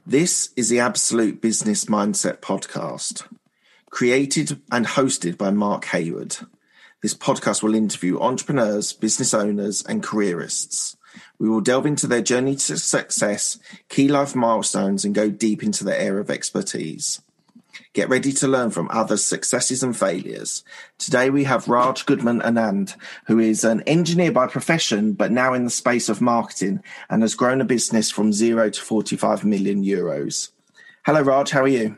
This is the Absolute Business Mindset podcast, created and hosted by Mark Hayward. This podcast will interview entrepreneurs, business owners, and careerists. We will delve into their journey to success, key life milestones, and go deep into their area of expertise. Get ready to learn from others' successes and failures. Today we have Raj Goodman Anand, who is an engineer by profession, but now in the space of marketing and has grown a business from 0 to 45 million euros. Hello, Raj. How are you?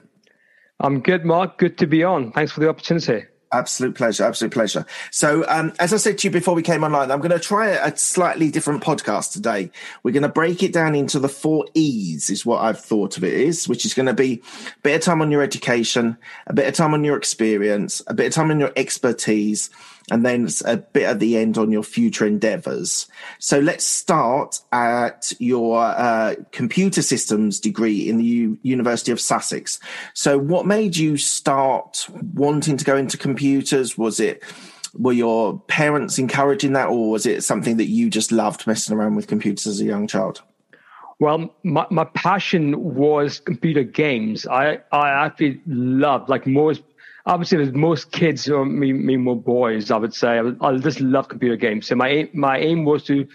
I'm good, Mark. Good to be on. Thanks for the opportunity. Absolute pleasure. Absolute pleasure. So, as I said to you before we came online, I'm going to try a slightly different podcast today. We're going to break it down into the 4 E's is what I've thought of it is, which is going to be a bit of time on your education, a bit of time on your experience, a bit of time on your expertise, and then a bit at the end on your future endeavours. So let's start at your computer systems degree in the University of Sussex. So what made you start wanting to go into computers? Were your parents encouraging that, or was it something that you just loved messing around with computers as a young child? Well, my passion was computer games. I actually loved, like most, obviously there's most kids, or me more boys, I would say. I just love computer games. So my aim was to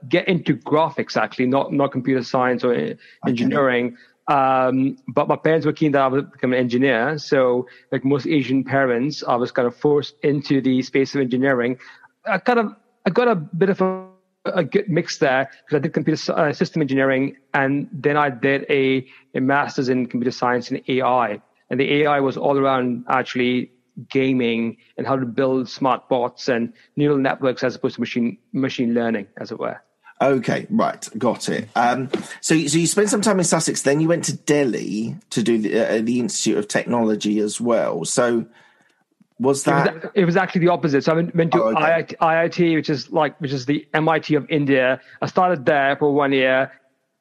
get into graphics, actually, not computer science or engineering. But my parents were keen that I would become an engineer. So like most Asian parents, I was kind of forced into the space of engineering. I got a bit of a good mix there because I did computer system engineering, and then I did a master's in computer science and AI. And the AI was all around actually gaming and how to build smart bots and neural networks as opposed to machine learning, as it were. Okay, right, got it. So you spent some time in Sussex, then you went to Delhi to do the Institute of Technology as well. So was that? It was actually the opposite. So I went to IIT, which is the MIT of India. I started there for 1 year.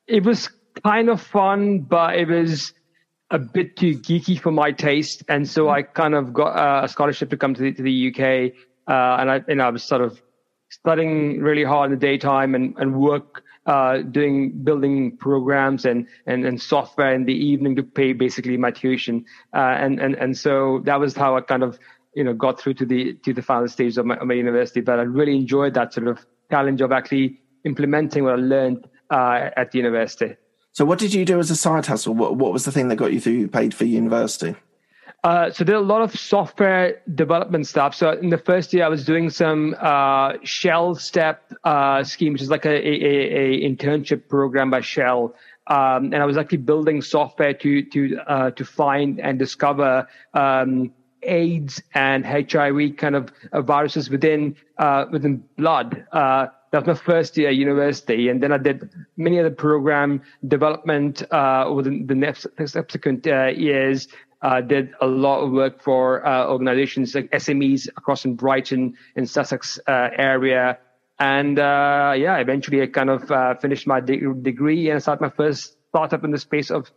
It was kind of fun, but it was a bit too geeky for my taste, and so I kind of got a scholarship to come to the UK, and I was sort of studying really hard in the daytime and work building programs and software in the evening to pay basically my tuition, and so that was how I kind of got through to the final stage of my university. But I really enjoyed that sort of challenge of actually implementing what I learned at the university. So what did you do as a side hustle? What was the thing that got you paid for university? So there are a lot of software development stuff. So in the first year, I was doing some Shell Step scheme, which is like a internship program by Shell. And I was actually building software to find and discover AIDS and HIV kind of viruses within blood. That was my first year at university, and then I did many other program development over the next subsequent years. Did a lot of work for organizations like SMEs across in Brighton and Sussex area, and eventually I kind of finished my degree and started my first startup in the space of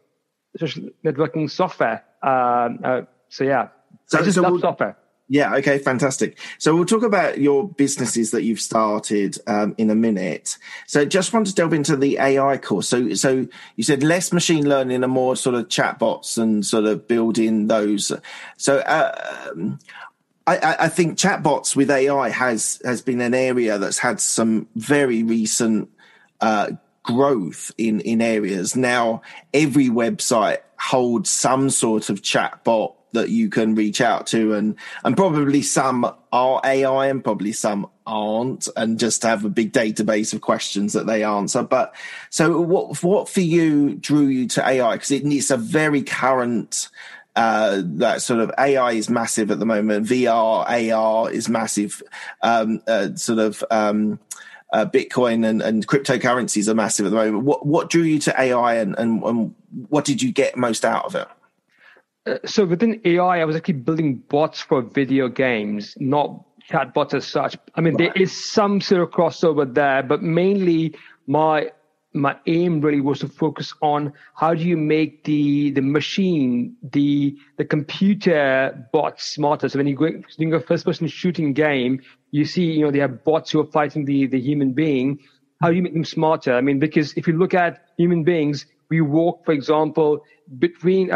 social networking software. I just love software. Yeah. Okay. Fantastic. So we'll talk about your businesses that you've started in a minute. So just want to delve into the AI course. So you said less machine learning and more sort of chatbots and sort of building those. So I think chatbots with AI has been an area that's had some very recent growth in areas. Now every website holds some sort of chatbot that you can reach out to, and probably some are AI and probably some aren't, and just have a big database of questions that they answer. But so what for you drew you to AI? Because it's a very current, that sort of AI is massive at the moment. VR, AR is massive. Bitcoin and cryptocurrencies are massive at the moment. What drew you to AI and what did you get most out of it? So within AI, I was actually building bots for video games, not chatbots as such. I mean, There is some sort of crossover there, but mainly my aim really was to focus on how do you make the machine, the computer bots smarter. So when you're doing a first-person shooting game, you see, they have bots who are fighting the human being. How do you make them smarter? I mean, because if you look at human beings, we walk, for example, between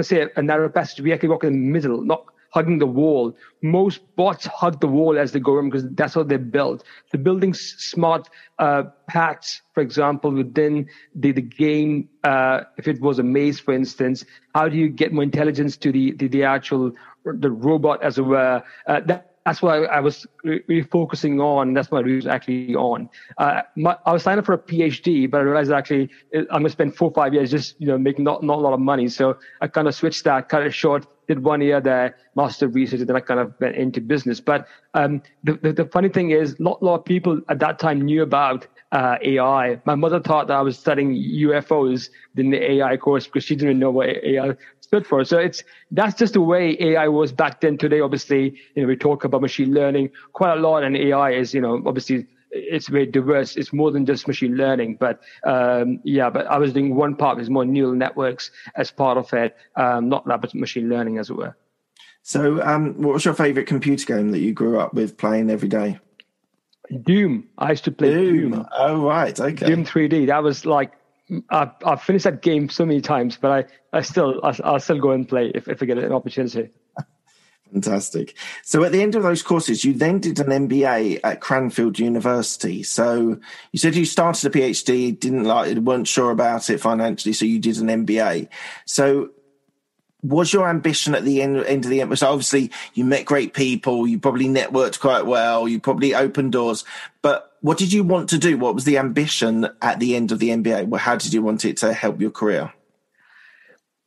say a narrow passage, we actually walk in the middle, not hugging the wall. Most bots hug the wall as they go in because that's how they're built. The building smart paths, for example, within the game, if it was a maze, for instance, how do you get more intelligence to the actual the robot, as it were? That's what I was really focusing on. That's what I was actually on. I was signed up for a PhD, but I realized actually I'm going to spend 4 or 5 years just making not a lot of money. So I kind of switched that, cut it short, did 1 year there, master of research, and then I kind of went into business. But the funny thing is, not a lot of people at that time knew about AI. My mother thought that I was studying UFOs in the AI course because she didn't know what AI stood for. So that's just the way AI was back then. Today, obviously, we talk about machine learning quite a lot, and AI is, obviously it's very diverse. It's more than just machine learning. But but I was doing one part, is more neural networks as part of it, not that machine learning, as it were. So, what was your favorite computer game that you grew up with playing every day? Doom. I used to play Doom. Oh, right. Okay. Doom 3D. That was like, I've finished that game so many times, but I'll still go and play if I get an opportunity. Fantastic. So at the end of those courses, you then did an MBA at Cranfield University. So you said you started a PhD, weren't sure about it financially, so you did an MBA. So was your ambition at the end of the MBA? So obviously you met great people, you probably networked quite well, you probably opened doors, but what did you want to do? What was the ambition at the end of the MBA? Well, how did you want it to help your career?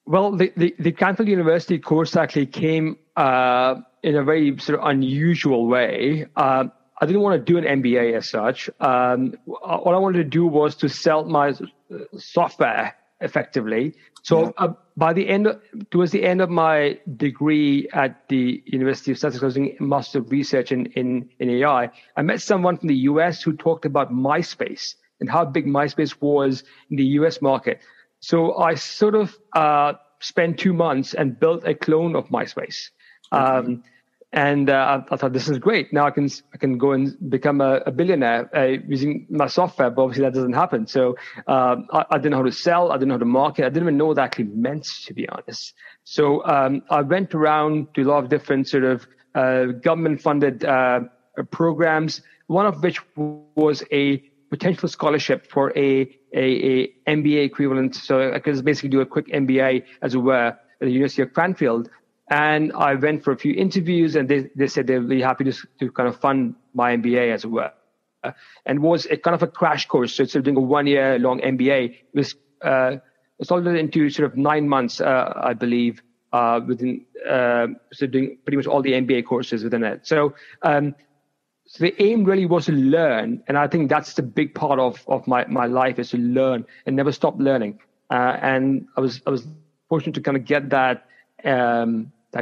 Well, the Cranfield University course actually came in a very sort of unusual way. I didn't want to do an MBA as such. All I wanted to do was to sell my software effectively. So towards the end of my degree at the University of Sussex, I was doing master of research in AI. I met someone from the US who talked about MySpace and how big MySpace was in the US market. So I sort of spent 2 months and built a clone of MySpace. Okay. I thought, this is great. Now I can go and become a billionaire using my software, but obviously that doesn't happen. So I didn't know how to sell. I didn't know how to market. I didn't even know what that actually meant, to be honest. So I went around to a lot of different sort of government-funded programs, one of which was a potential scholarship for a MBA equivalent. So I could basically do a quick MBA, as it were, at the University of Cranfield. And I went for a few interviews, and they said they'd be happy to kind of fund my MBA, as it were. And was a kind of a crash course. So instead of doing a 1 year long MBA, it was consolidated into sort of 9 months, I believe, so doing pretty much all the MBA courses within it. So the aim really was to learn, and I think that's the big part of my life, is to learn and never stop learning. And I was fortunate to kind of get that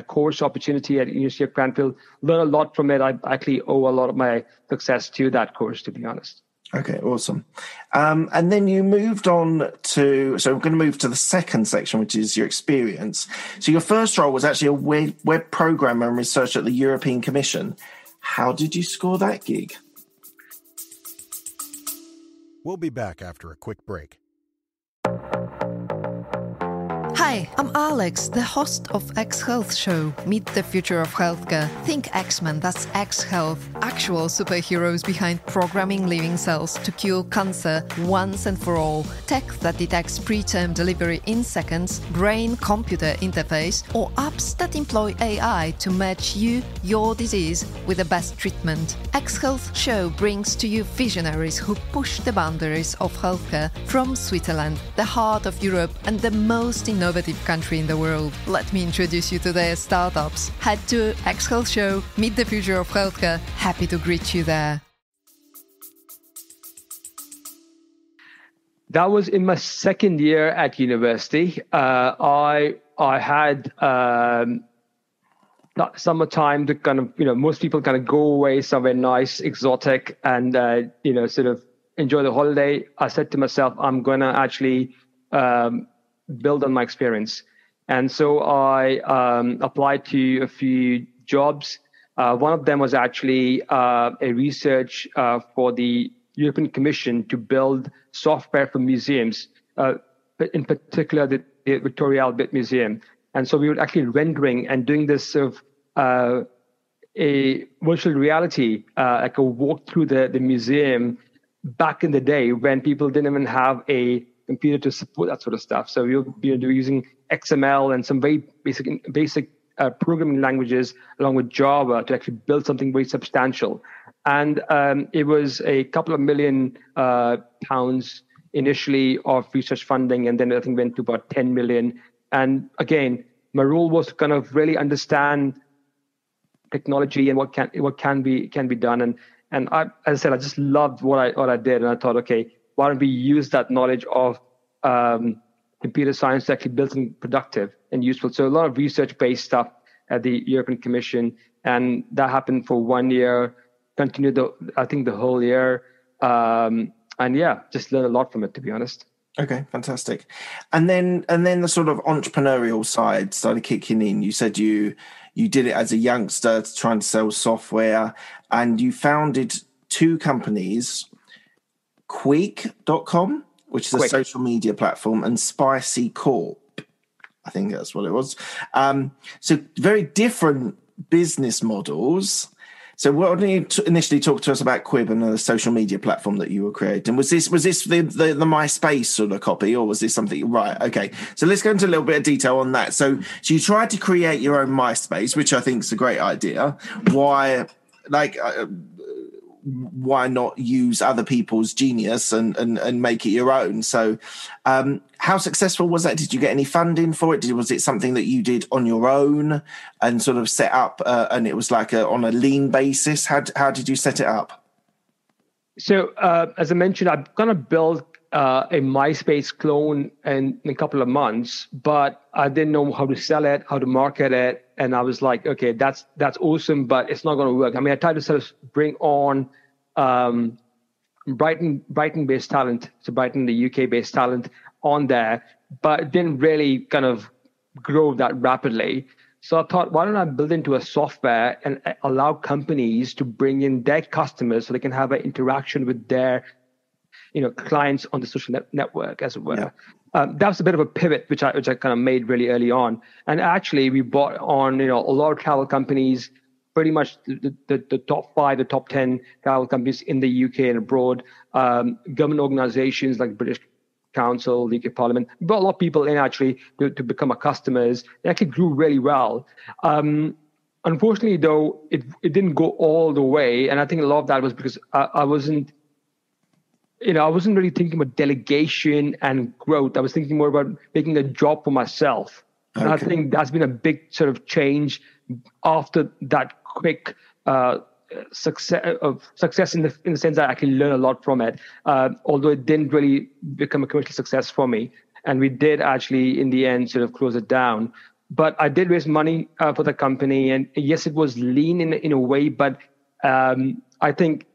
course opportunity at University of Cranfield, learn a lot from it. I actually owe a lot of my success to that course, to be honest. Okay, awesome. And then you moved on so we're going to move to the second section, which is your experience. So your first role was actually a web programmer and researcher at the European Commission. How did you score that gig? We'll be back after a quick break. Hi, I'm Alex, the host of X Health Show. Meet the future of healthcare. Think X-Men, that's X Health. Actual superheroes behind programming living cells to cure cancer once and for all. Tech that detects preterm delivery in seconds, brain-computer interface, or apps that employ AI to match your disease with the best treatment. X Health Show brings to you visionaries who push the boundaries of healthcare from Switzerland, the heart of Europe, and the most innovative country in the world. Let me introduce you to their startups. Head to X Health Show, meet the future of healthcare. Happy to greet you there. That was in my second year at university. I had summertime to kind of, most people kind of go away somewhere nice, exotic, and, sort of enjoy the holiday. I said to myself, I'm going to actually build on my experience. And so I applied to a few jobs. One of them was actually a research for the European Commission to build software for museums. in particular the Victoria Albert Museum. And so we were actually rendering and doing this sort of a virtual reality, like a walk through the museum back in the day when people didn't even have a computer to support that sort of stuff. So we were using XML and some very basic programming languages along with Java to actually build something very substantial. And it was a couple of million pounds initially of research funding, and then I think went to about 10 million. And again, my role was to kind of really understand technology and what can be done. And I, as I said, I just loved what I did, and I thought, okay, why don't we use that knowledge of computer science to actually build something productive and useful? So a lot of research-based stuff at the European Commission, and that happened for 1 year, continued I think the whole year, and yeah, just learned a lot from it, to be honest. Okay, fantastic. And then the sort of entrepreneurial side started kicking in. You said you did it as a youngster trying to sell software, and you founded two companies, Queek.com, which is a social media platform, and Spicy Corp. I think that's what it was. So very different business models. So why don't you initially talk to us about Quib and the social media platform that you were creating? Was this the MySpace sort of copy, or was this something? Right, okay. So let's go into a little bit of detail on that. So you tried to create your own MySpace, which I think is a great idea. Why not use other people's genius and make it your own? So how successful was that? Did you get any funding for it? Was it something that you did on your own and sort of set up and it was like on a lean basis? How did you set it up? So as I mentioned, I've kind of built a MySpace clone in a couple of months, but I didn't know how to sell it, how to market it. And I was like, okay, that's awesome, but it's not going to work. I mean, I tried to sort of bring on Brighton-based talent, so Brighton, the UK-based talent on there, but it didn't really kind of grow that rapidly. So I thought, why don't I build into a software and allow companies to bring in their customers so they can have an interaction with their clients on the social network, as it were. Yeah. That was a bit of a pivot, which I kind of made really early on. And actually, we brought on a lot of travel companies, pretty much the top 5, the top 10 travel companies in the UK and abroad, government organizations like British Council, the UK Parliament. We brought a lot of people in actually to become our customers. It actually grew really well. Unfortunately, though, it didn't go all the way. And I think a lot of that was because I wasn't really thinking about delegation and growth. I was thinking more about making a job for myself. Okay. And I think that's been a big sort of change after that quick success in the sense that I can learn a lot from it. Although it didn't really become a commercial success for me, and we did actually in the end sort of close it down. But I did raise money for the company, and yes, it was lean in a way. But I think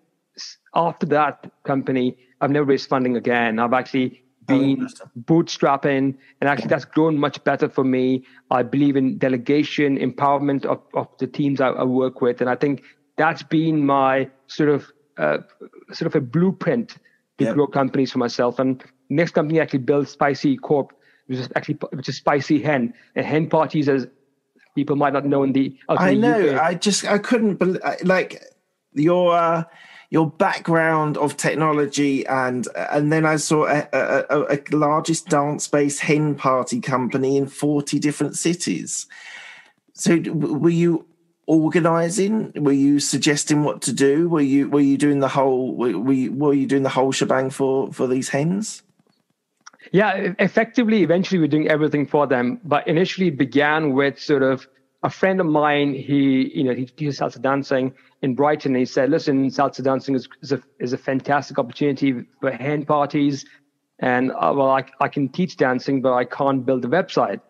after that company, I've never raised funding again. I've actually been bootstrapping, and actually that's grown much better for me. I believe in delegation, empowerment of the teams I work with, and I think that's been my sort of a blueprint to grow companies for myself. And next company actually built Spicy Corp, which is Spicy Hen. And hen parties, as people might not know in the I know. UK. I couldn't believe like your background of technology, and then I saw a largest dance-based hen party company in 40 different cities. So were you organizing? Were you suggesting what to do? Were you doing the whole were you doing the whole shebang for these hens? Yeah, effectively, eventually we're doing everything for them. But initially it began with sort of a friend of mine. He teaches salsa dancing in Brighton. And he said, listen, salsa dancing is a fantastic opportunity for hen parties. And I can teach dancing, but I can't build a website.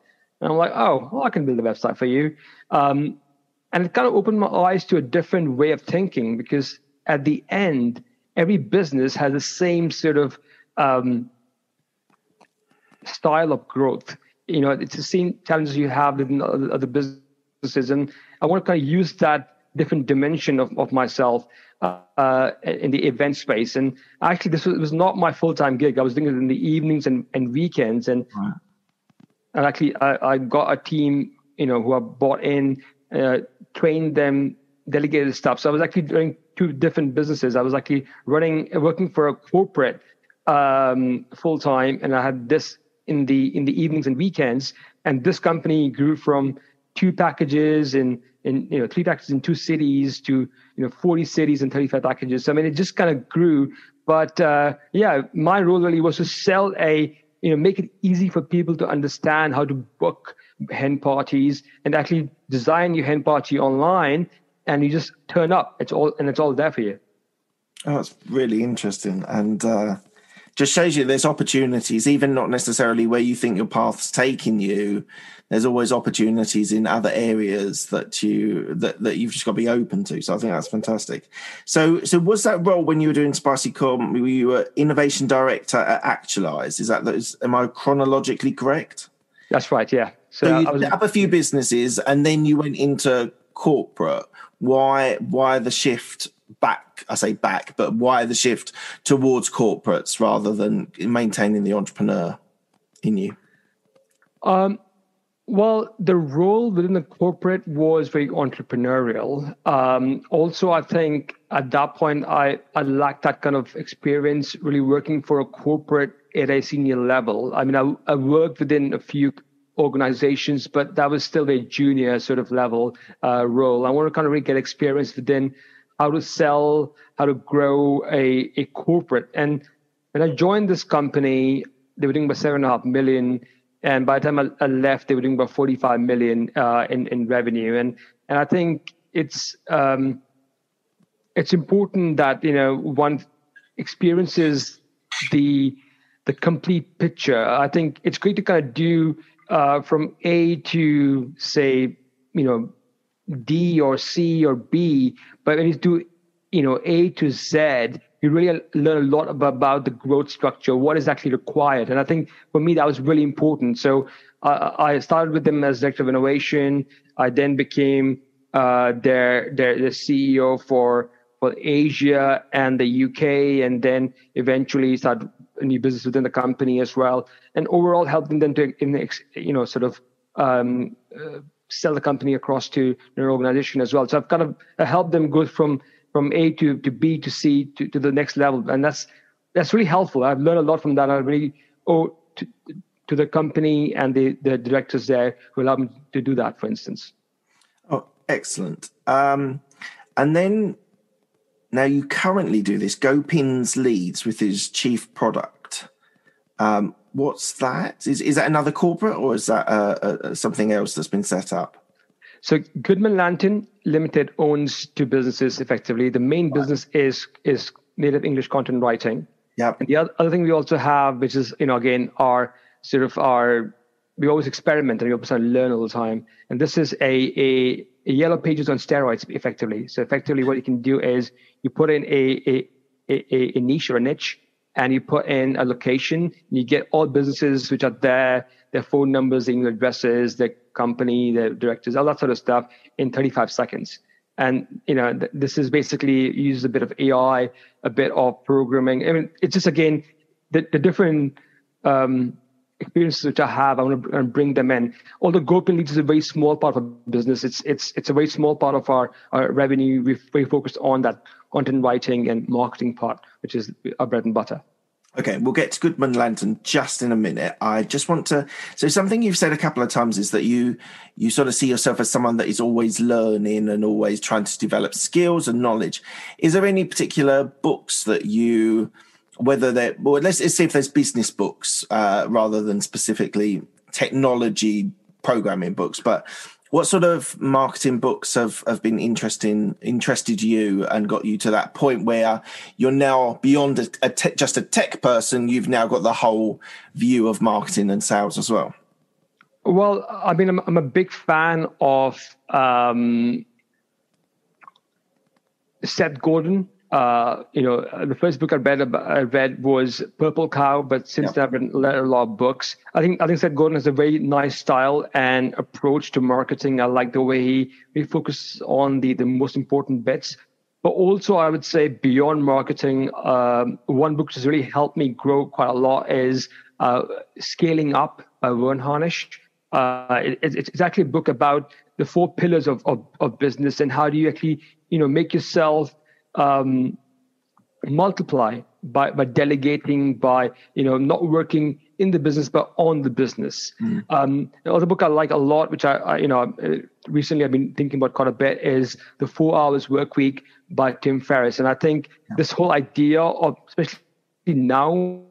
And I'm like, I can build a website for you. And it kind of opened my eyes to a different way of thinking, because at the end, every business has the same sort of style of growth. It's the same challenges you have in other businesses. And I want to kind of use that different dimension of myself in the event space. And actually, this was not my full-time gig. I was doing it in the evenings and weekends. And actually, I got a team, who I bought in, trained them, delegated stuff. So I was actually doing two different businesses. I was actually working for a corporate full-time, and I had this in the evenings and weekends. And this company grew from 2 packages in 3 packages in 2 cities to 40 cities and 35 packages. So I mean, it just kind of grew. But my role really was to sell make it easy for people to understand how to book hen parties and actually design your hen party online, and you just turn up. It's all there for you. Oh, that's really interesting, and just shows you there's opportunities, even not necessarily where you think your path's taking you. There's always opportunities in other areas that you've just got to be open to. So I think that's fantastic. So was that role when you were doing Spicy Com, you were innovation director at Actualize? Am I chronologically correct? That's right. Yeah. So you set up a few businesses and then you went into corporate. Why the shift back? I say back, but why the shift towards corporates rather than maintaining the entrepreneur in you? Well, the role within the corporate was very entrepreneurial. Also, I think at that point, I lacked that kind of experience really working for a corporate at a senior level. I mean, I worked within a few organizations, but that was still a junior sort of level role. I want to kind of really get experience within how to sell, how to grow a corporate. And when I joined this company, they were doing about 7.5 million. And by the time I left, they were doing about 45 million in revenue. And I think it's important that one experiences the complete picture. I think it's great to kind of do from A to say D or C or B, but when you do A to Z, you really learn a lot about the growth structure, what is actually required. And I think for me, that was really important. So I started with them as director of innovation. I then became their CEO for Asia and the UK, and then eventually started a new business within the company as well. And overall helping them to, sell the company across to their organization as well. So I've kind of helped them go from A to B to C to the next level. And that's really helpful. I've learned a lot from that. I really owe to the company and the directors there who allowed me to do that, for instance. Oh, excellent. And then now you currently do this. Gopin's leads with his chief product. What's that? Is that another corporate, or is that something else that's been set up? So Goodman Lantern Limited owns 2 businesses effectively. The main business is native English content writing. Yeah. And the other thing we also have, which is, again, we always experiment and we always learn all the time. And this is a yellow pages on steroids, effectively. So effectively what you can do is you put in a niche or a niche, and you put in a location, and you get all businesses which are there, their phone numbers, their email addresses, their company, their directors, all that sort of stuff in 35 seconds. And, this is basically uses a bit of AI, a bit of programming. I mean, it's just, again, the different experiences which I have, I want to bring them in. Although Gopin Leads is a very small part of our business, it's a very small part of our revenue. We're very focused on that content writing and marketing part, which is our bread and butter. Okay, we'll get to Goodman Lantern just in a minute. I just want to... So something you've said a couple of times is that you sort of see yourself as someone that is always learning and always trying to develop skills and knowledge. Is there any particular books that you... let's see if there's business books rather than specifically technology programming books, but what sort of marketing books have been interested you and got you to that point where you're now beyond just a tech person, you've now got the whole view of marketing and sales as well? Well, I mean, I'm a big fan of Seth Godin. The first book I read was Purple Cow, but since then I've read a lot of books. I think Seth Godin has a very nice style and approach to marketing. I like the way he focuses on the most important bits. But But also, I would say beyond marketing, one book which has really helped me grow quite a lot is Scaling Up by Vern Harnish. It's actually a book about the 4 pillars of business and how do you actually, make yourself multiply by delegating, by not working in the business but on the business. Another book I like a lot, which I recently I've been thinking about quite a bit, is The 4 Hours Work Week by Tim Ferriss. And I think this whole idea of, especially now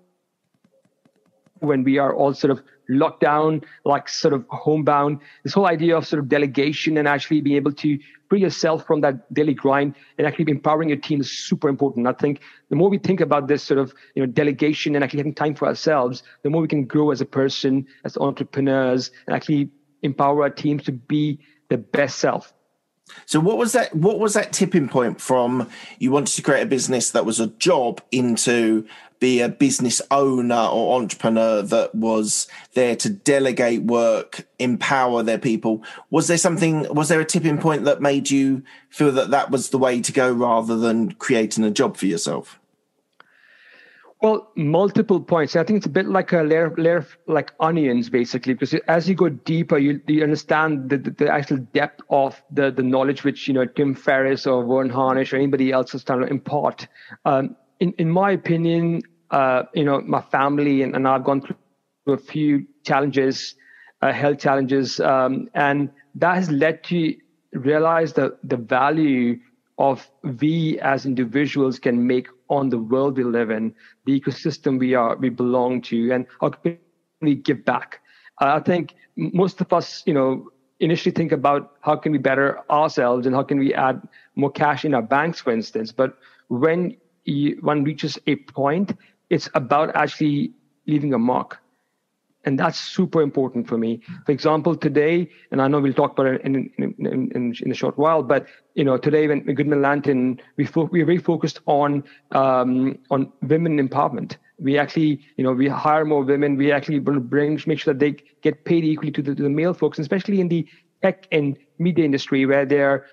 when we are all sort of locked down, like sort of homebound, this whole idea of sort of delegation and actually being able to free yourself from that daily grind and actually empowering your team is super important. I think the more we think about this sort of delegation and actually having time for ourselves, the more we can grow as a person, as entrepreneurs, and actually empower our teams to be their best self. So what was that tipping point from you wanted to create a business that was a job into be a business owner or entrepreneur that was there to delegate work, empower their people? Was there a tipping point that made you feel that was the way to go rather than creating a job for yourself? Well, multiple points. I think it's a bit like a layer like onions, basically, because as you go deeper, you understand the actual depth of the knowledge which Tim Ferriss or Vern Harnish or anybody else is trying to impart. In my opinion, my family and I've gone through a few challenges, health challenges, and that has led to realize the value of we as individuals can make on the world we live in, the ecosystem we belong to, and how can we give back. I think most of us, initially think about how can we better ourselves and how can we add more cash in our banks, for instance. But when one reaches a point, it's about actually leaving a mark. And that's super important for me. For example, today, and I know we'll talk about it in a short while, but today when Goodman Lantern, we're very focused on women empowerment. We actually, we hire more women. We actually make sure that they get paid equally to the male folks, especially in the tech and media industry where they're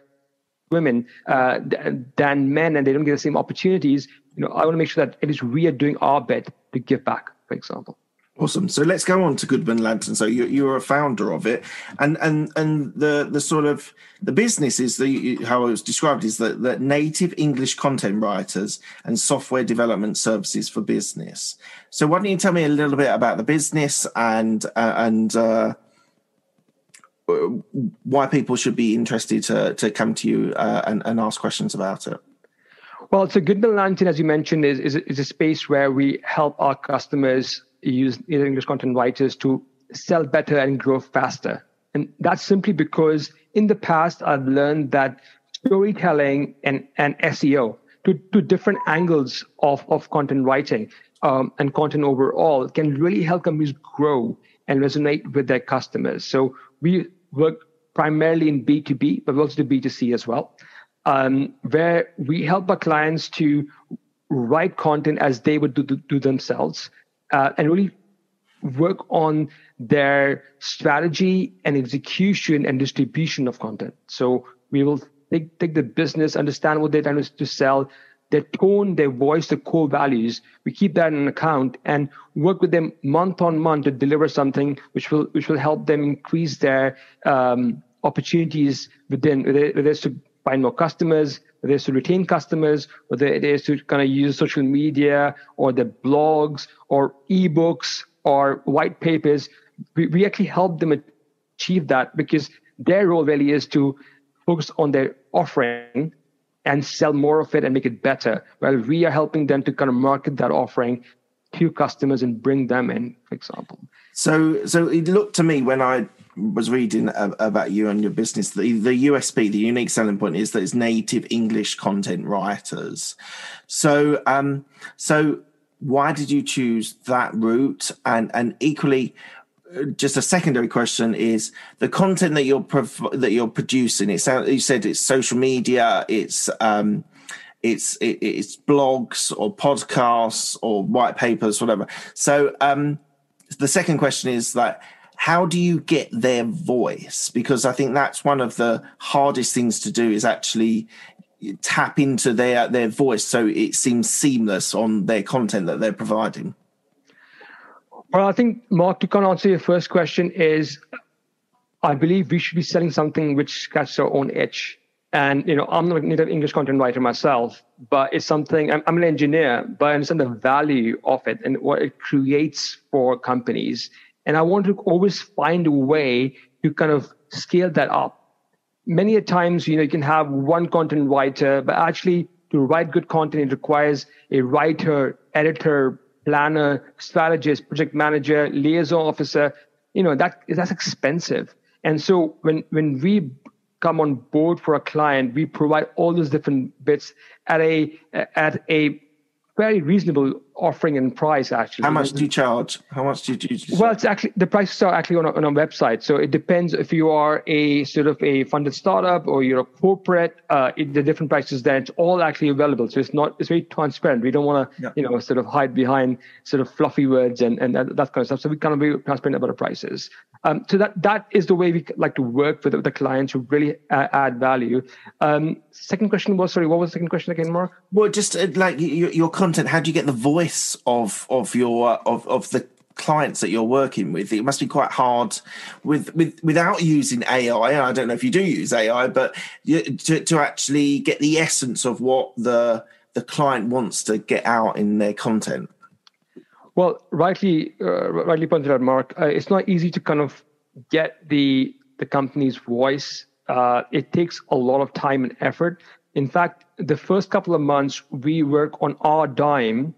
women than men, and they don't get the same opportunities. I want to make sure that at least we are doing our bit to give back, for example. Awesome. So let's go on to Goodman Lantern. So you're a founder of it, and the sort of the business is how it was described is that native English content writers and software development services for business. So why don't you tell me a little bit about the business and why people should be interested to come to you and ask questions about it? Well, so Goodman Lantern, as you mentioned, is a space where we help our customers use English content writers to sell better and grow faster. And that's simply because in the past, I've learned that storytelling and SEO, two different angles of content writing and content overall, can really help companies grow and resonate with their customers. So we work primarily in B2B, but we also do B2C as well, where we help our clients to write content as they would do themselves, and really work on their strategy and execution and distribution of content. So we will take the business, understand what they're trying to sell, their tone, their voice, their core values. We keep that in account and work with them month on month to deliver something which will help them increase their opportunities within, whether it's to find more customers, whether it's to retain customers, whether it is to kind of use social media or the blogs or ebooks or white papers. We actually help them achieve that because their role really is to focus on their offering and sell more of it and make it better, while we are helping them to kind of market that offering to customers and bring them in, for example. So it looked to me when I was reading about you and your business, the USP, the unique selling point, is that it's native English content writers. So why did you choose that route? And equally, just a secondary question is the content that you're producing. You said it's social media, it's blogs or podcasts or white papers, whatever. So the second question is that, how do you get their voice? Because I think that's one of the hardest things to do, is actually, tap into their voice so it seems seamless on their content that they're providing? Well, I think, Mark, to kind of answer your first question is, I believe we should be selling something which scratches our own itch. And, I'm not a native English content writer myself, but it's something, I'm an engineer, but I understand the value of it and what it creates for companies. And I want to always find a way to kind of scale that up. Many a times, you can have one content writer, but actually to write good content, it requires a writer, editor, planner, strategist, project manager, liaison officer. That's expensive. And so when we come on board for a client, we provide all those different bits at a very reasonable offering and price, actually. How much do you charge? How much do you charge? Well, it's actually, the prices are actually on our website. So it depends if you are a sort of a funded startup or you're a corporate, the different prices there, it's all actually available. So it's very transparent. We don't want to, sort of hide behind sort of fluffy words and that kind of stuff. So we kind of be transparent about the prices. So that is the way we like to work with the clients who really add value. Second question was, sorry, what was the second question again, Mark? Well, just like your content, how do you get the voice of the clients that you're working with? It must be quite hard without using AI. I don't know if you do use AI, but to actually get the essence of what the client wants to get out in their content. Well, rightly pointed out, Mark. It's not easy to kind of get the company's voice. It takes a lot of time and effort. In fact, the first couple of months, we work on our dime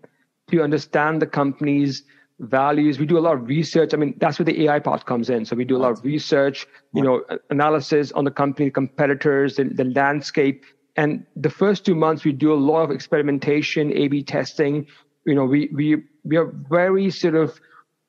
to understand the company's values. We do a lot of research. I mean, that's where the AI part comes in. So we do a lot of research, analysis on the company, competitors, the landscape. And the first 2 months, we do a lot of experimentation, A/B testing. We are very sort of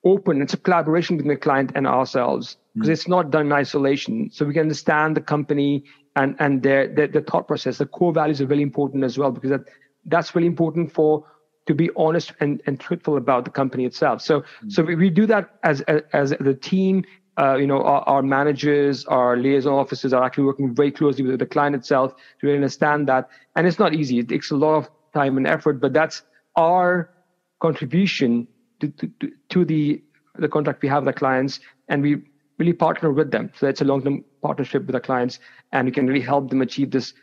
open. It's a collaboration between the client and ourselves because it's not done in isolation. So we can understand the company and their thought process. The core values are really important as well, because that's really important to be honest and truthful about the company itself. So we do that as the team. Our managers, our liaison officers are actually working very closely with the client itself to really understand that. And it's not easy. It takes a lot of time and effort, but that's our contribution to the contract we have with the clients, and we really partner with them. So it's a long-term partnership with the clients, and we can really help them achieve this,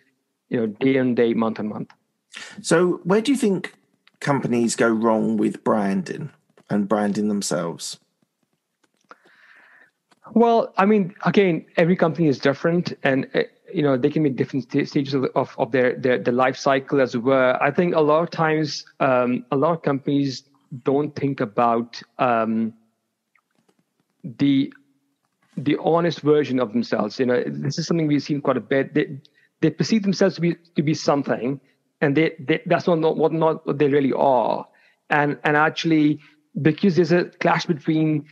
day on day, month on month. So where do you think companies go wrong with branding and branding themselves? Well, I mean, again, every company is different, and they can be different stages of their life cycle as well. I think a lot of times, a lot of companies don't think about the honest version of themselves. This is something we've seen quite a bit. They perceive themselves to be something, and that's not what they really are. And actually, because there's a clash between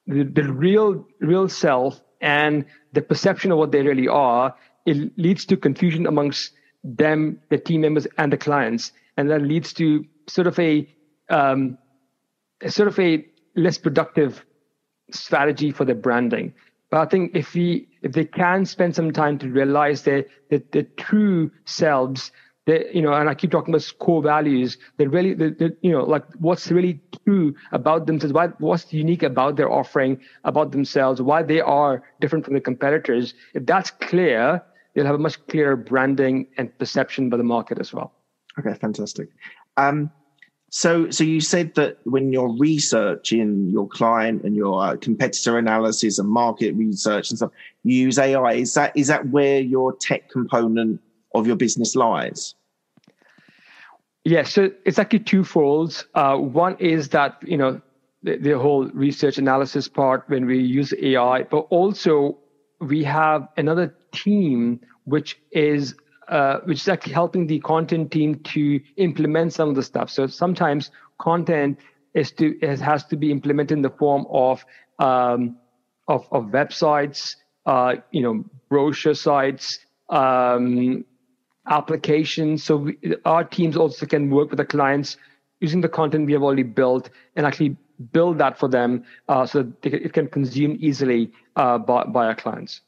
the real self and the perception of what they really are, it leads to confusion amongst them, the team members, and the clients, and that leads to sort of a less productive strategy for their branding. But I think if they can spend some time to realize their true selves, and I keep talking about core values, that really, like what's really true about themselves, what's unique about their offering, about themselves, why they are different from the competitors. If that's clear, they'll have a much clearer branding and perception by the market as well. Okay, fantastic. So you said that when you're researching your client and your competitor analysis and market research and stuff, you use AI. Is that where your tech component of your business lies? Yeah, so it's actually twofold. One is that, the whole research analysis part when we use AI, but also we have another team which is actually helping the content team to implement some of the stuff. So sometimes content has to be implemented in the form of websites, brochure sites, applications. So our teams also can work with the clients using the content we have already built and actually build that for them so that it can consume easily by our clients.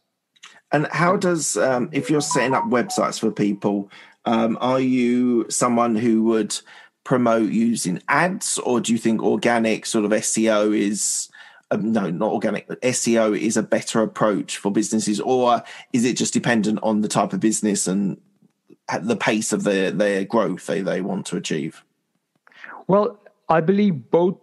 And how does, if you're setting up websites for people, Are you someone who would promote using ads, or do you think organic sort of SEO is no, not organic, but SEO is a better approach for businesses, or is it just dependent on the type of business and the pace of their growth they want to achieve? Well, I believe both,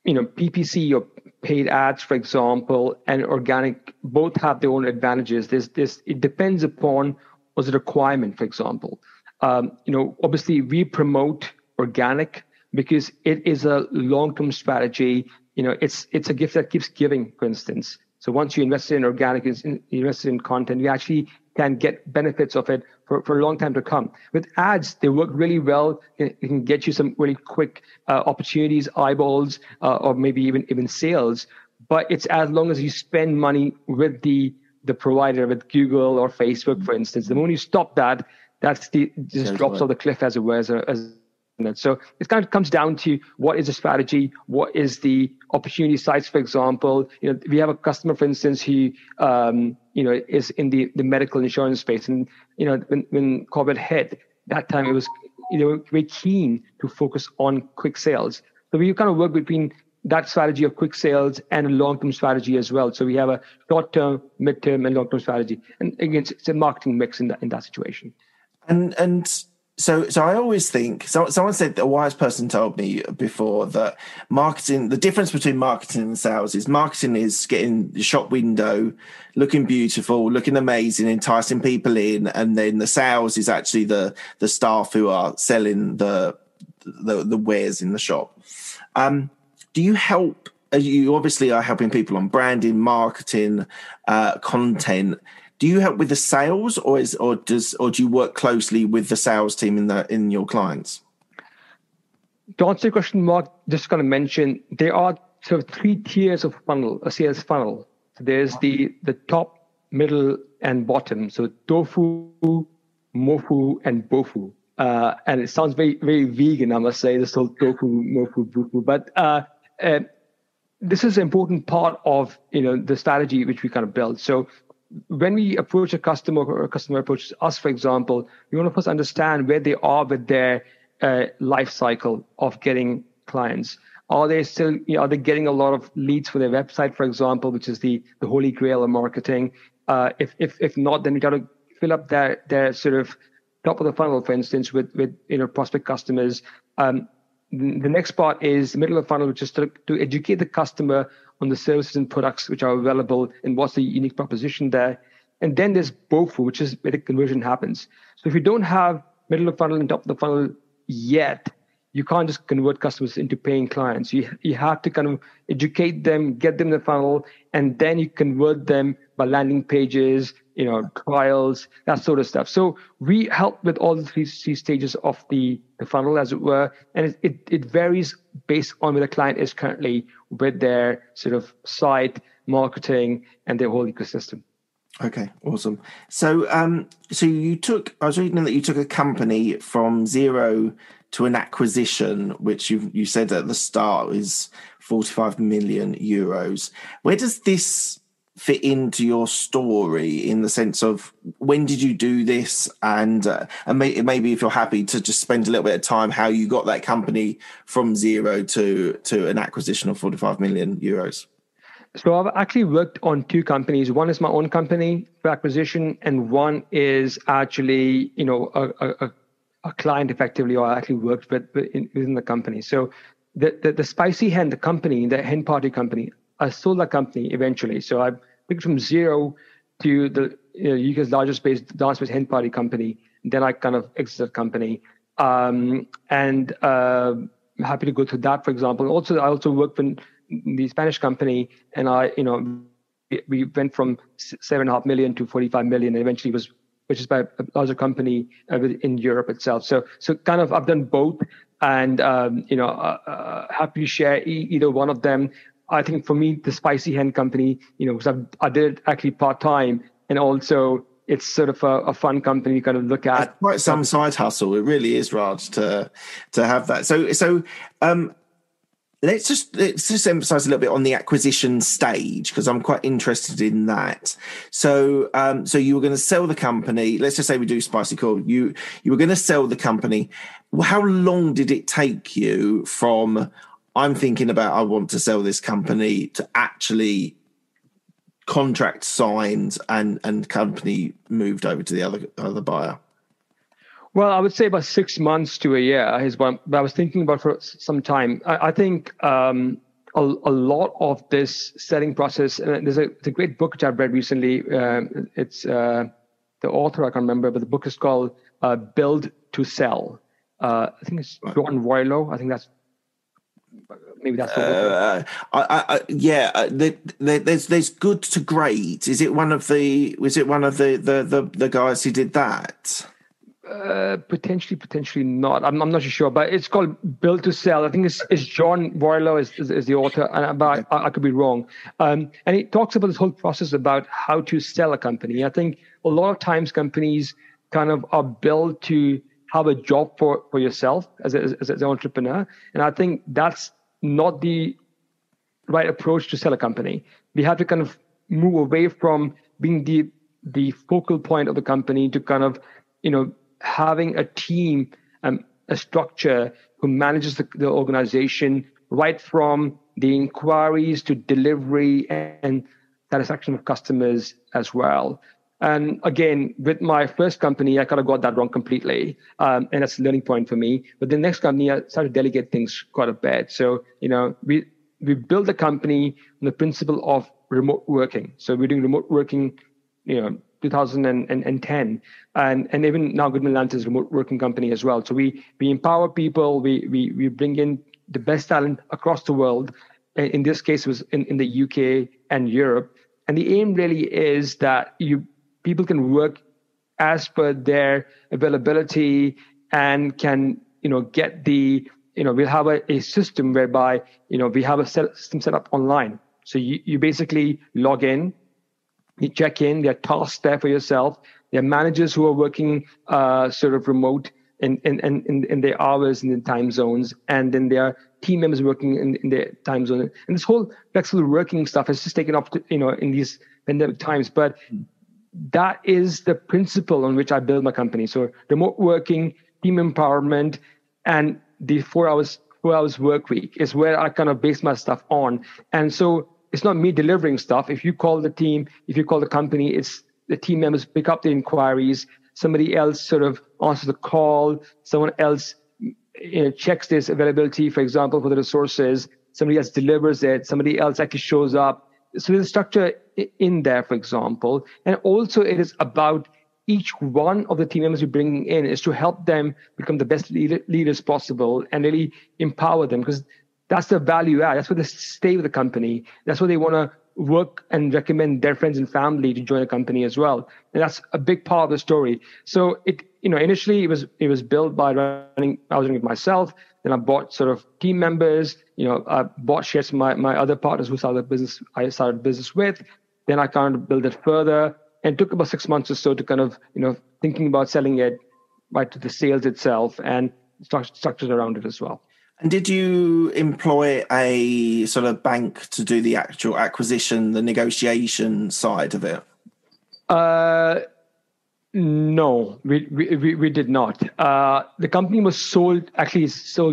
PPC or paid ads, for example, and organic both have their own advantages. It depends upon what's the requirement, for example. Obviously we promote organic because it is a long-term strategy. It's a gift that keeps giving, for instance. So once you invest in organic, you invest in content, you actually can get benefits of it for a long time to come. With ads, they work really well. It can get you some really quick opportunities, eyeballs, or maybe even sales. But it's as long as you spend money with the provider, with Google or Facebook, for instance. The moment you stop that, just drops off the cliff, as it were. So it kind of comes down to what is the strategy, what is the opportunity size, for example. We have a customer, for instance, who is in the medical insurance space, and when COVID hit, that time it was very keen to focus on quick sales. So we kind of work between that strategy of quick sales and a long-term strategy as well. So we have a short-term, mid-term, and long-term strategy, and again, it's a marketing mix in that situation. And so I always think, someone said, a wise person told me before, that marketing, the difference between marketing and sales is marketing is getting the shop window, looking beautiful, looking amazing, enticing people in, and then the sales is actually the staff who are selling the wares in the shop. Do you help? You obviously are helping people on branding, marketing, content. Do you help with the sales, or do you work closely with the sales team in your clients? To answer your question, Mark, just going to mention there are sort of 3 tiers of funnel, a sales funnel. So there's the top, middle, and bottom. So tofu, mofu, and bofu. And it sounds very, very vegan, I must say, this whole tofu, mofu, bofu. But this is an important part of the strategy which we kind of build. So when we approach a customer, or a customer approaches us, for example, we want to first understand where they are with their life cycle of getting clients. Are they still, are they getting a lot of leads for their website, for example, which is the holy grail of marketing? If not, then we got to fill up their sort of top of the funnel, for instance, with prospect customers. The next part is the middle of the funnel, which is to educate the customer on the services and products which are available and what's the unique proposition there. And then there's bofu, which is where the conversion happens. So if you don't have middle of the funnel and top of the funnel yet, you can't just convert customers into paying clients. You have to kind of educate them, get them in the funnel, and then you convert them by landing pages, trials, that sort of stuff. So we help with all the three stages of the funnel, as it were, and it varies based on where the client is currently with their sort of site, marketing, and their whole ecosystem. Okay, awesome. So, I was reading that you took a company from zero to an acquisition, which you said at the start is 45 million euros. Where does this fit into your story, in the sense of when did you do this, and maybe if you're happy to just spend a little bit of time how you got that company from zero to an acquisition of 45 million euros? So I've actually worked on 2 companies. One is my own company for acquisition, and one is actually, a client effectively, or I actually worked within the company. So the Spicy Hen, the company, the hen party company, I sold that company eventually. So I took it from zero to the UK's largest dance-based hen party company. Then I kind of exited the company. I'm happy to go through that, for example. I also worked in the Spanish company, and we went from 7.5 million to 45 million, and eventually was purchased by a larger company in Europe itself. So kind of I've done both, and happy to share either one of them. I think for me, the Spicy Hen company, because I did it actually part-time, and also it's sort of a fun company to kind of look at. It's quite some side hustle. It really is, Raj, to have that. So let's just emphasize a little bit on the acquisition stage, because I'm quite interested in that. So so you were going to sell the company. Let's just say we do Spicy Core. You were going to sell the company. How long did it take you from I'm thinking about I want to sell this company to actually contract signed and company moved over to the other buyer? Well, I would say about 6 months to a year is what I was thinking about for some time. I think a lot of this selling process, and there's a great book which I've read recently. It's the author, I can't remember, but the book is called Build to Sell. I think it's John Boylo. I think maybe that's the there's good to great. Is it one of the guys who did that? Potentially not. I'm not sure, but it's called Build to Sell. I think it's John Boylo is the author, but I could be wrong. And it talks about this whole process about how to sell a company. I think a lot of times companies kind of are built to have a job for yourself as an entrepreneur, and I think that's not the right approach to sell a company. We have to kind of move away from being the focal point of the company to kind of, having a team, a structure who manages the organization right from the inquiries to delivery and satisfaction of customers as well. And again, with my first company, I kind of got that wrong completely. And that's a learning point for me. But the next company, I started to delegate things quite a bit. So, we built the company on the principle of remote working. So we're doing remote working, 2010. And even now Goodman Lantern is a remote working company as well. So we empower people, we bring in the best talent across the world. In this case, it was in the UK and Europe. And the aim really is that people can work as per their availability and can, get we'll have a system whereby, we have a system set up online. So you basically log in, you check in, there are tasks there for yourself. There are managers who are working sort of remote in their hours and in time zones. And then there are team members working in their time zone. And this whole flexible working stuff has just taken off, in these pandemic times. But that is the principle on which I build my company. So remote working, team empowerment, and the 4 hours work week is where I kind of base my stuff on. And so it's not me delivering stuff. If you call the team, if you call the company, it's the team members pick up the inquiries. Somebody else sort of answers the call. Someone else checks this availability, for example, for the resources. Somebody else delivers it. Somebody else actually shows up. So there's a structure in there, for example. And also it is about each one of the team members you're bringing in is to help them become the best leaders possible and really empower them, because that's the value add. That's where they stay with the company. That's where they want to work and recommend their friends and family to join the company as well. And that's a big part of the story. So initially it was built by I was running it myself. Then I bought sort of team members. I bought shares from my other partners who I started business with. Then I kind of built it further, and it took about 6 months or so to kind of thinking about selling it right to the sales itself and structures around it as well. And did you employ a sort of bank to do the actual acquisition, the negotiation side of it? No, we did not. The company was sold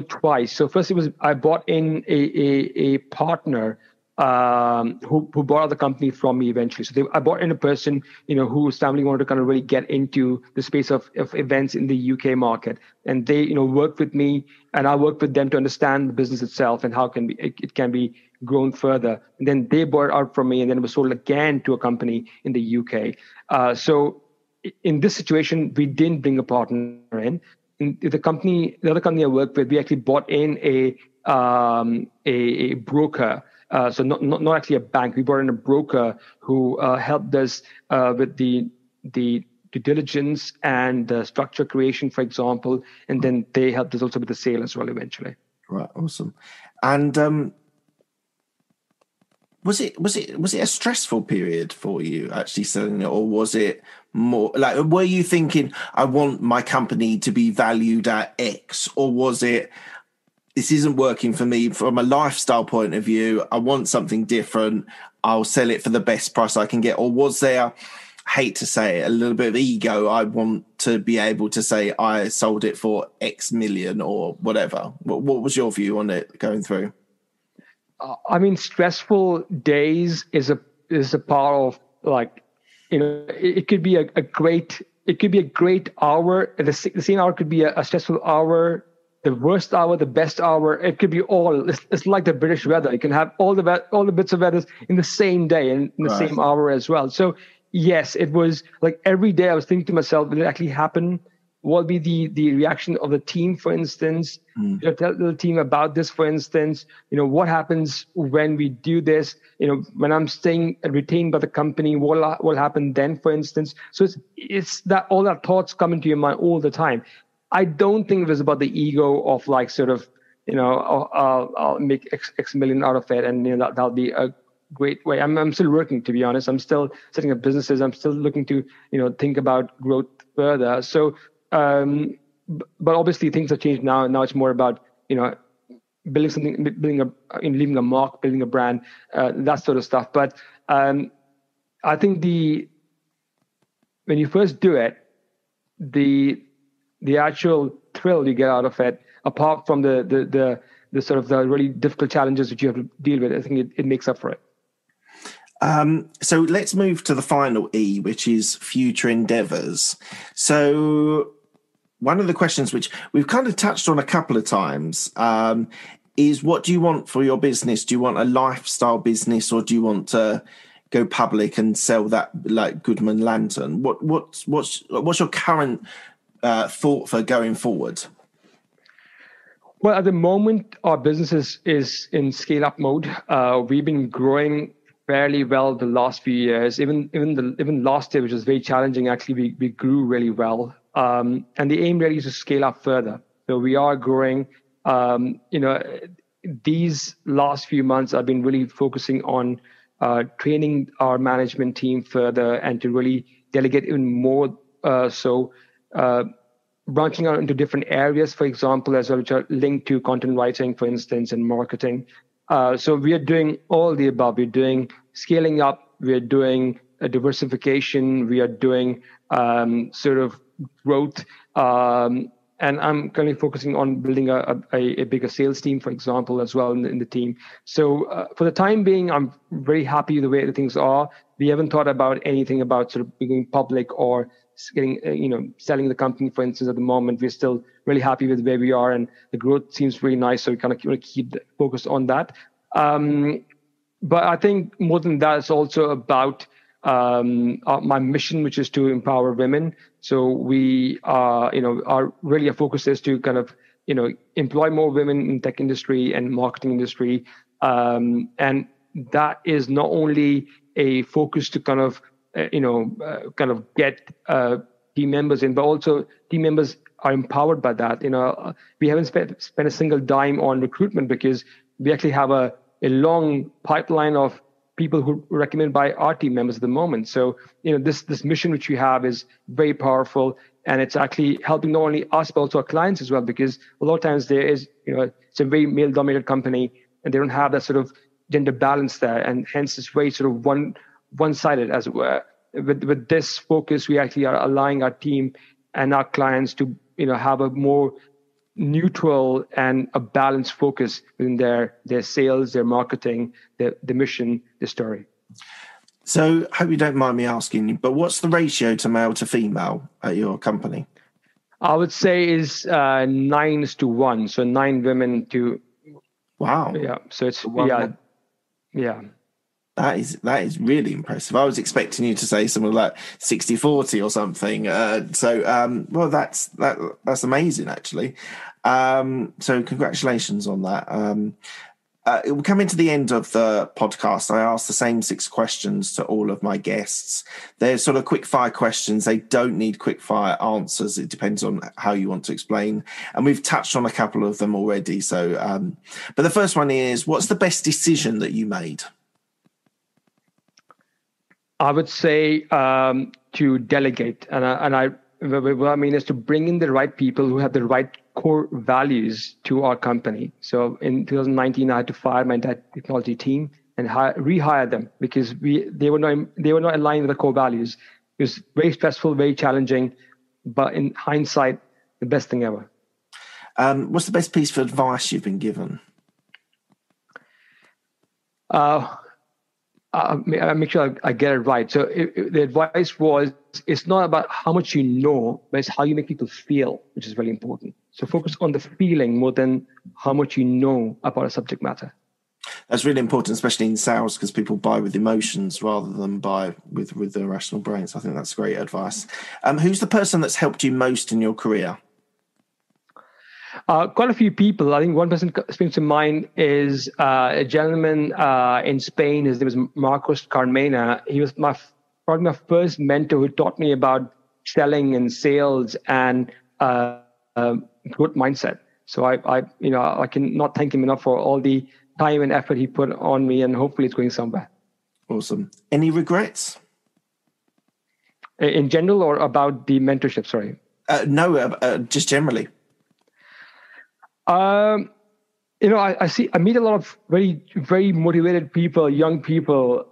twice. So first I bought in a partner who bought out the company from me eventually. So I bought in a person, whose family wanted to kind of really get into the space of events in the UK market. And they, worked with me, and I worked with them to understand the business itself and how it can be grown further. And then they bought it out from me, and then it was sold again to a company in the UK. So in this situation, we didn't bring a partner in. The other company I worked with, we actually bought in a broker. So not actually a bank. We brought in a broker who helped us with the due diligence and the structure creation, for example, and then they helped us also with the sale as well eventually. Right, awesome. And was it a stressful period for you actually selling it, or was it more like, were you thinking I want my company to be valued at X, or was it this isn't working for me from a lifestyle point of view. I want something different. I'll sell it for the best price I can get. Or was there, I hate to say it, a little bit of ego? I want to be able to say I sold it for X million or whatever. What was your view on it going through? I mean, stressful days is a part of, like, you know, it could be a great hour. The same hour could be a stressful hour, the worst hour, the best hour. It could be all. It's like the British weather. You can have all the bits of weather in the same day and in the same hour as well. So yes, it was like every day I was thinking to myself, will it actually happen? What will be the reaction of the team, for instance? Tell the team about this, for instance. What happens when we do this? When I'm staying retained by the company, what will happen then, for instance? So it's that all that thoughts come into your mind all the time. I don't think it was about the ego of like sort of, I'll make X million out of it, and that'll be a great way. I'm still working, to be honest. I'm still setting up businesses. I'm still looking to think about growth further. So. But obviously things have changed now. Now it's more about, building something, leaving a mark, building a brand, that sort of stuff. But I think when you first do it, the actual thrill you get out of it, apart from the sort of the really difficult challenges that you have to deal with, I think it makes up for it. So let's move to the final E, which is future endeavours. So one of the questions which we've kind of touched on a couple of times is, what do you want for your business? Do you want a lifestyle business, or do you want to go public and sell that like Goodman Lantern? What's your current thought for going forward? Well, at the moment, our business is in scale-up mode. We've been growing fairly well the last few years. Even last year, which was very challenging, actually, we grew really well. And the aim really is to scale up further. So we are growing. These last few months, I've been really focusing on training our management team further and to really delegate even more. Branching out into different areas, for example, as well, which are linked to content writing, for instance, and marketing. So we are doing all the above. We're doing scaling up. We are doing a diversification. We are doing sort of growth. And I'm currently focusing on building a bigger sales team, for example, as well in the team. So for the time being, I'm very happy with the way the things are. We haven't thought about anything about sort of being public or getting, selling the company, for instance. At the moment, we're still really happy with where we are, and the growth seems really nice. So we kind of keep focused on that. But I think more than that, it's also about my mission, which is to empower women. So we are, our focus is to kind of, employ more women in tech industry and marketing industry. And that is not only a focus to kind of, get team members in, but also team members are empowered by that. We haven't spent a single dime on recruitment because we actually have a long pipeline of people who are recommended by our team members at the moment. So, this mission which we have is very powerful, and it's actually helping not only us, but also our clients as well, because a lot of times there is, it's a very male-dominated company, and they don't have that sort of gender balance there, and hence it's very sort of one-sided, as it were. With this focus, we actually are allowing our team and our clients to, have a more neutral and a balanced focus in their sales, their marketing, the mission, the story. So, hope you don't mind me asking, but what's the ratio to male to female at your company? I would say is 9:1. So 9 women to. Wow. Yeah. So it's yeah. That is really impressive. I was expecting you to say something like 60-40 or something. Well, that's amazing, actually. So congratulations on that. We're coming to the end of the podcast. I asked the same 6 questions to all of my guests. They're sort of quick fire questions. They don't need quick fire answers. It depends on how you want to explain. And we've touched on a couple of them already. So, but the first one is, what's the best decision that you made? I would say to delegate, and what I mean is to bring in the right people who have the right core values to our company. So in 2019, I had to fire my entire technology team and rehire them because they were not aligned with the core values. It was very stressful, very challenging, but in hindsight, the best thing ever. What's the best piece of advice you've been given? I make sure I get it right. So the advice was, it's not about how much you know, but it's how you make people feel, which is really important. So focus on the feeling more than how much you know about a subject matter. That's really important, especially in sales, because people buy with emotions rather than buy with their rational brains. I think that's great advice. Who's the person that's helped you most in your career? Quite a few people. I think one person springs to mind is a gentleman in Spain. His name is Marcos Carmena. He was probably my first mentor who taught me about selling and sales and growth mindset. So I can not thank him enough for all the time and effort he put on me, and hopefully it's going somewhere. Awesome. Any regrets? In general, or about the mentorship? Sorry. No, just generally. I meet a lot of very, very motivated people, young people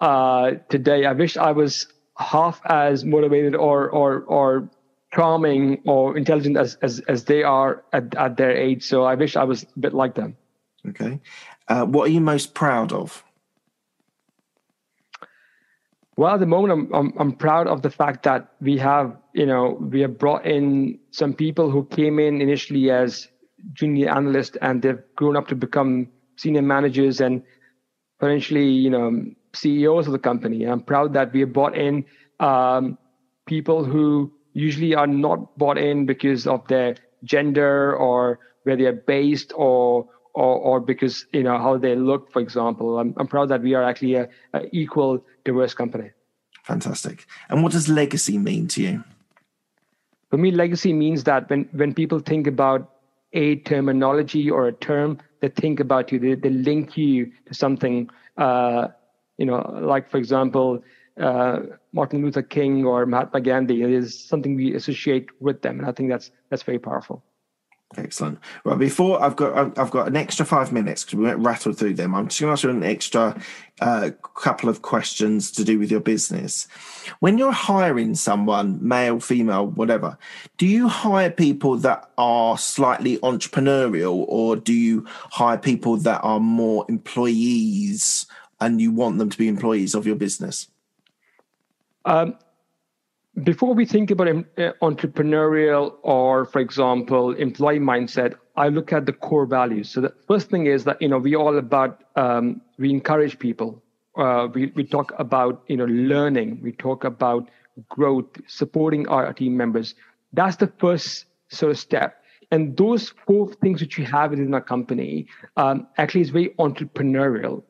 today. I wish I was half as motivated or charming or intelligent as they are at their age. So I wish I was a bit like them. Okay. What are you most proud of? Well, at the moment, I'm proud of the fact that we have brought in some people who came in initially as junior analysts, and they've grown up to become senior managers and potentially, CEOs of the company. I'm proud that we have brought in people who usually are not brought in because of their gender or where they're based or because how they look, for example. I'm proud that we are actually a equal, diverse company. Fantastic. And what does legacy mean to you? For me, legacy means that when people think about a terminology or a term, they think about you, they link you to something, like, for example, Martin Luther King or Mahatma Gandhi. It is something we associate with them, and I think that's very powerful. Excellent. Right, before I've got an extra 5 minutes because we won't rattle through them. I'm just going to ask you an extra couple of questions to do with your business. When you're hiring someone, male, female, whatever, do you hire people that are slightly entrepreneurial, or do you hire people that are more employees and you want them to be employees of your business? Before we think about entrepreneurial or, for example, employee mindset, I look at the core values. So the first thing is that, we all about, we encourage people. We talk about, learning. We talk about growth, supporting our team members. That's the first sort of step. And those 4 things which we have within our company actually is very entrepreneurial.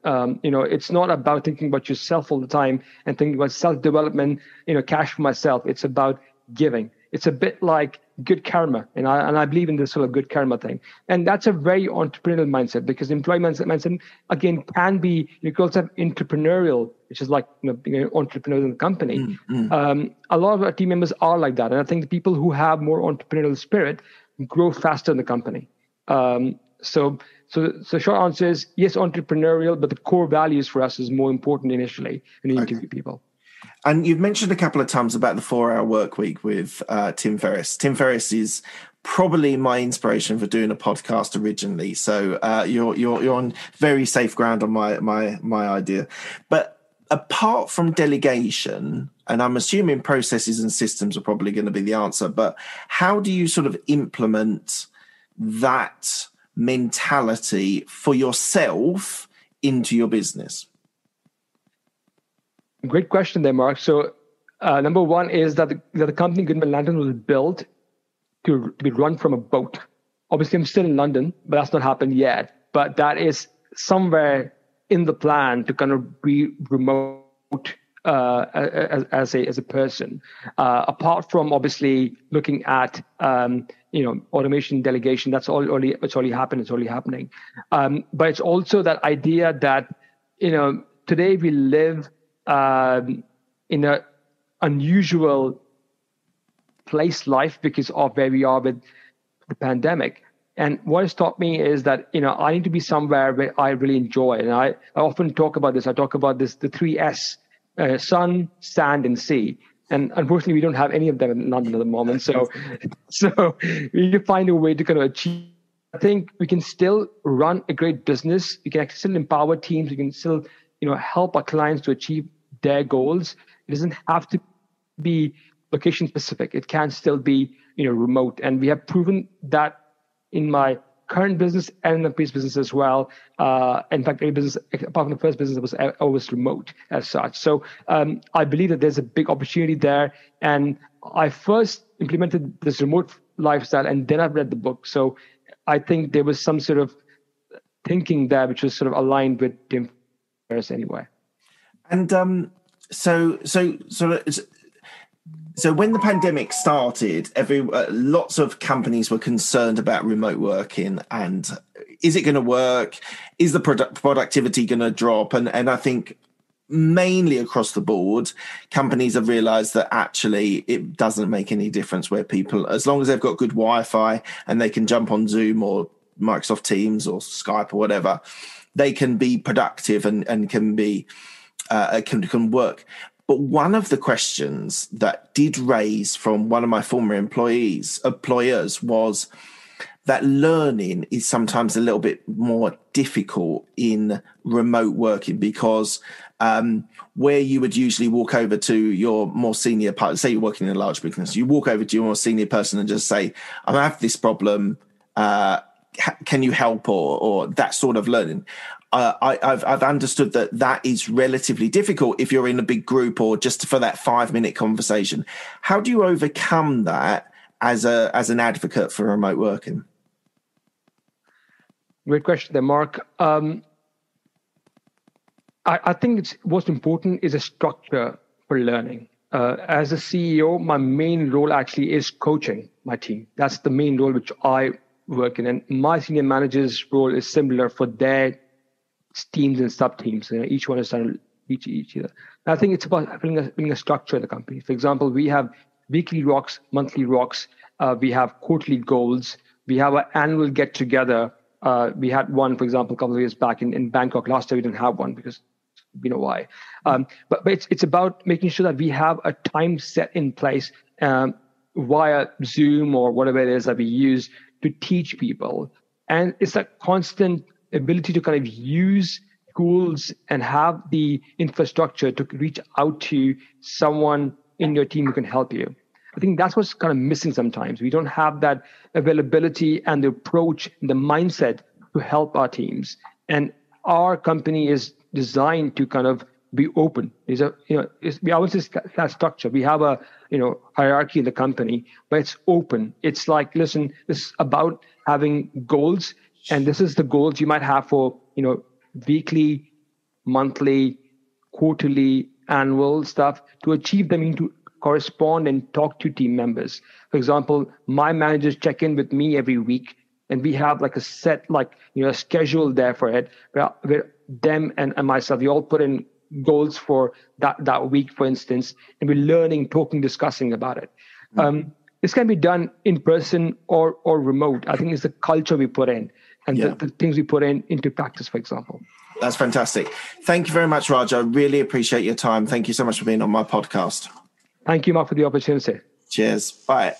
It's not about thinking about yourself all the time and thinking about self-development, cash for myself. It's about giving. It's a bit like good karma. And I believe in this sort of good karma thing. And that's a very entrepreneurial mindset, because employee mindset again, can be, you can also have entrepreneurial, which is like, being an entrepreneur in the company. A lot of our team members are like that. And I think the people who have more entrepreneurial spirit grow faster in the company. So short answer is yes, entrepreneurial, but the core values for us is more important initially when you interview people. And you've mentioned a couple of times about the 4-hour work week with Tim Ferriss. Tim Ferriss is probably my inspiration for doing a podcast originally. So you're on very safe ground on my idea. But apart from delegation, and I'm assuming processes and systems are probably going to be the answer, but how do you sort of implement that mentality for yourself into your business? Great question there, Mark. So number one is that the company Goodman Lantern was built to be run from a boat. Obviously, I'm still in London, but that's not happened yet. But that is somewhere in the plan to kind of be remote as a person. Apart from obviously looking at automation delegation, it's already happened. It's already happening. But it's also that idea that today we live in an unusual life because of where we are with the pandemic. And what it's taught me is that, I need to be somewhere where I really enjoy. And I often talk about this. I talk about this, the 3S, sun, sand, and sea. And unfortunately, we don't have any of them in London at the moment. So we need to find a way to kind of achieve. I think we can still run a great business. We can still empower teams. We can still, help our clients to achieve their goals. It doesn't have to be location specific. It can still be, remote. And we have proven that in my current business and in the previous business as well. In fact, any business, apart from the first business, was always remote as such. So I believe that there's a big opportunity there. And I first implemented this remote lifestyle, and then I've read the book. So I think there was some sort of thinking there, which was sort of aligned with Tim Ferriss anyway. And So when the pandemic started, lots of companies were concerned about remote working, and is it going to work? Is the productivity going to drop? And I think mainly across the board, companies have realized that actually it doesn't make any difference where people, as long as they've got good Wi-Fi and they can jump on Zoom or Microsoft Teams or Skype or whatever, they can be productive and can work. But one of the questions that did raise from one of my former employers was that learning is sometimes a little bit more difficult in remote working, because where you would usually walk over to your more senior partner, say you're working in a large business, you walk over to your more senior person and just say, I have this problem, can you help, or that sort of learning. I've understood that is relatively difficult if you're in a big group or just for that 5-minute conversation. How do you overcome that as an advocate for remote working? Great question there, Mark. I think it's most important is a structure for learning. As a CEO, my main role actually is coaching my team. That's the main role which I work in. And my senior manager's role is similar for their teams and sub-teams. Each one is trying to reach each other. And I think it's about building a structure in the company. For example, we have weekly rocks, monthly rocks. We have quarterly goals. We have an annual get-together. We had one, for example, a couple of years back in Bangkok. Last year, we didn't have one because we know why. But it's about making sure that we have a time set in place via Zoom or whatever it is that we use to teach people. And it's a constant ability to kind of use tools and have the infrastructure to reach out to someone in your team who can help you. I think that's what's kind of missing sometimes. We don't have that availability and the approach, and the mindset to help our teams. And our company is designed to kind of be open. We always say that structure. We have a hierarchy in the company, but it's open. It's like, listen, this is about having goals, and this is the goals you might have for weekly, monthly, quarterly, annual stuff. To achieve them, you need to correspond and talk to team members. For example, my managers check in with me every week, and we have like a set, a schedule there for it, where them and myself, we all put in goals for that week, for instance, and we're learning, talking, discussing about it. Mm-hmm. This can be done in person or remote. I think it's the culture we put in and the things we put into practice, for example. That's fantastic. Thank you very much, Raj. I really appreciate your time. Thank you so much for being on my podcast. Thank you, Mark, for the opportunity. Cheers. Bye.